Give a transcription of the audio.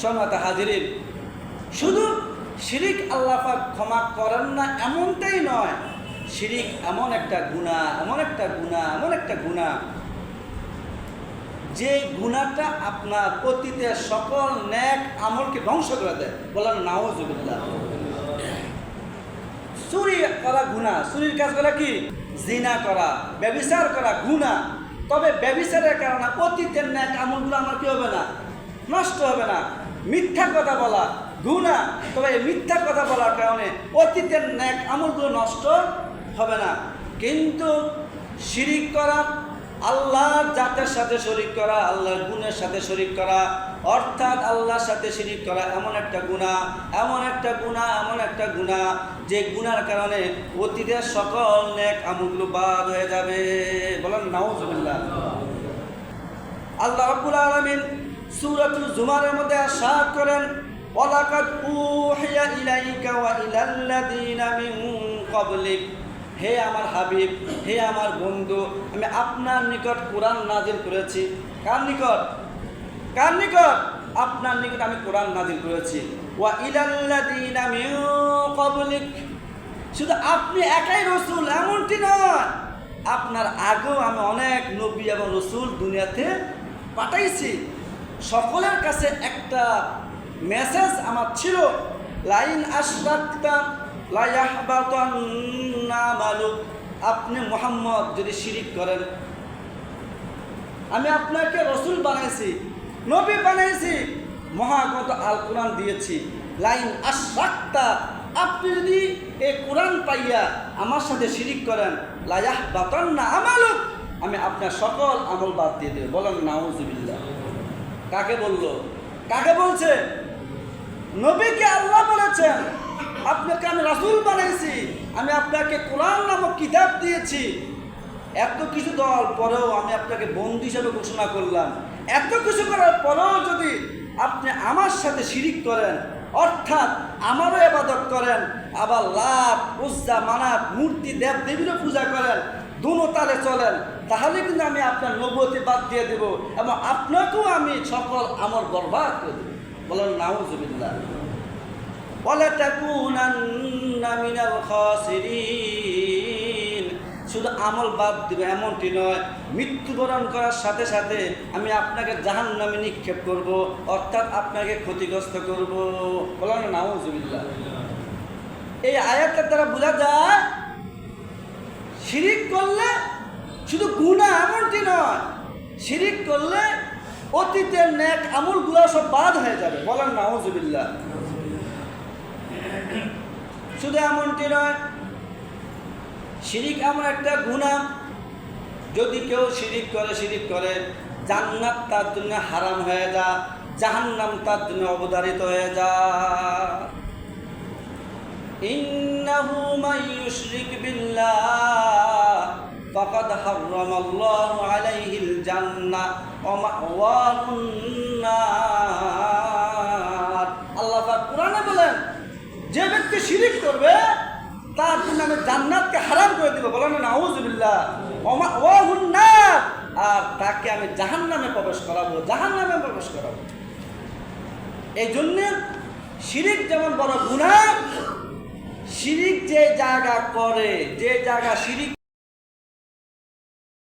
সম্মানিত হাজিরিন, শুধু শিরিক আল্লাহ পাক ক্ষমা করেন না এমনটাই নয়, শিরিক এমন একটা গুনাহ যে গুনাহটা আপনার অতীতের সকল নেক আমলকে ধ্বংস করে দেয়। বলেন নাউযুবিল্লাহ। চুরি করা গুনাহ, চুরির কাজ করা কি? জিনা করা, ব্যভিচার করা গুনাহ। তবে ব্যভিচারের কারণে অতীতের নেক আমলগুলো আমার কি হবে না? নষ্ট হবে না। মিথ্যা কথা বলা গুনাহ, তবে এই মিথ্যা কথা বলার কারণে অতীতের নেক আমলগুলো নষ্ট হবে না। কিন্তু শিরিক করা, আল্লাহর জাতের সাথে শরীক করা, আল্লাহর গুণের সাথে শরীক করা, অর্থাৎ আল্লাহর সাথে শিরিক করা এমন একটা গুনাহ যে গুনার কারণে অতীতের সকল নেক আমলগুলো বাদ হয়ে যাবে। বলেন নাউযুবিল্লাহ। আল্লাহ রাব্বুল আলামিন সূরাতুল জুমারের মধ্যে ইরশাদ করেন, ওয়ালাকাদ উহিয়া ইলাইকা ওয়া ইলাল্লাযীনা মিন ক্বাবলিক, হে আমার হাবিব, হে আমার বন্ধু, আমি আপনার নিকট কোরআন নাজিল করেছি। কার নিকট? আপনার নিকট আমি কোরআন নাজিল করেছি। ওয়া ইলাল্লাযীনা মিন ক্বাবলিক, শুধু আপনি একাই রাসূল এমনটি নয়, আপনার আগেও আমি অনেক নবী এবং রাসূল দুনিয়াতে পাঠাইছি। সকলের কাছে একটা মেসেজ আমার ছিল, লাইন আশরাকতা লা ইয়াহবাতান্না আমালুক, আপনি মুহাম্মদ যদি শিরিক করেন, আমি আপনাকে রাসূল বানাইছি, নবী বানাইছি, মহাগ্রন্থ আল কোরআন দিয়েছি, লাইন আশরাকতা, আপনি যদি এই কোরআন পাইয়া আমার সাথে শিরিক করেন, লা ইয়াহবাতান্না আমালুক, আমি আপনার সকল আমল বাদ দিয়ে দেব। বলেন নাউযুবিল্লাহ। কাকে বলল? কাকে বলছে? নবীকে আল্লাহ বলেছেন, আপনাকে আমি রাসূল বানাইছি, আমি আপনাকে কোরআন নামক কিতাব দিয়েছি। এত কিছু দেওয়ার পরেও আমি আপনাকে বন্ধু হিসেবে ঘোষণা করলাম। এত কিছু করার পরেও যদি আপনি আমার সাথে শিরিক করেন, অর্থাৎ আমারও ইবাদত করেন, আবার লাত, উজ্জা, মানাত, মূর্তি, দেব দেবীরও পূজা করেন, দুনো তালে চলেন, তাহলে কিন্তু আমি আপনার নবুয়তি বাদ দিয়ে দেব এবং আপনাকেও আমি সকল আমল বরবাদ করে দেব। বলেন নাউযুবিল্লাহ। ওয়ালা তাকুনান্না মিনাল খাসিরিন, শুধু আমল বাদ দেবে এমনটি নয়, মৃত্যুবরণ করার সাথে সাথে আমি আপনাকে জাহান্নামে নিক্ষেপ করব, অর্থাৎ আপনাকে ক্ষতিগ্রস্ত করব। বলেন নাউযুবিল্লাহ। এই আয়াতের দ্বারা বোঝা যায় শিরিক করলে শুধু গুনাহ এমনটি নয়, শিরিক করলে অতীতের নেক আমলগুলো সব বাদ হয়ে যাবে। বলেন নাউযুবিল্লাহ। শুধু এমনটি নয়, শিরিক এমন একটা গুনাহ, যদি কেউ শিরিক করে জান্নাত তার জন্য হারাম হয়ে যায়, জাহান্নাম তার জন্য অবধারিত হয়ে যায়। ইন্নাহু মান ইউশরিক বিল্লাহ ফাকাদ হারামাল্লাহু আলাইহিল জান্নাহ ওয়া মাওয়াহুন নার। আল্লাহ পাক কোরআনে বলেন, যে ব্যক্তি শিরিক করবে তার জন্য আমি জান্নাতকে হারাম করে দেব। বলেন নাউযুবিল্লাহ। ওয়া মাওয়াহুন নার, আর তাকে আমি জাহান্নামে প্রবেশ করাবো। এই জন্য শিরিক যেমন বড় গুনাহ, শিরিক যে জায়গা শিরিক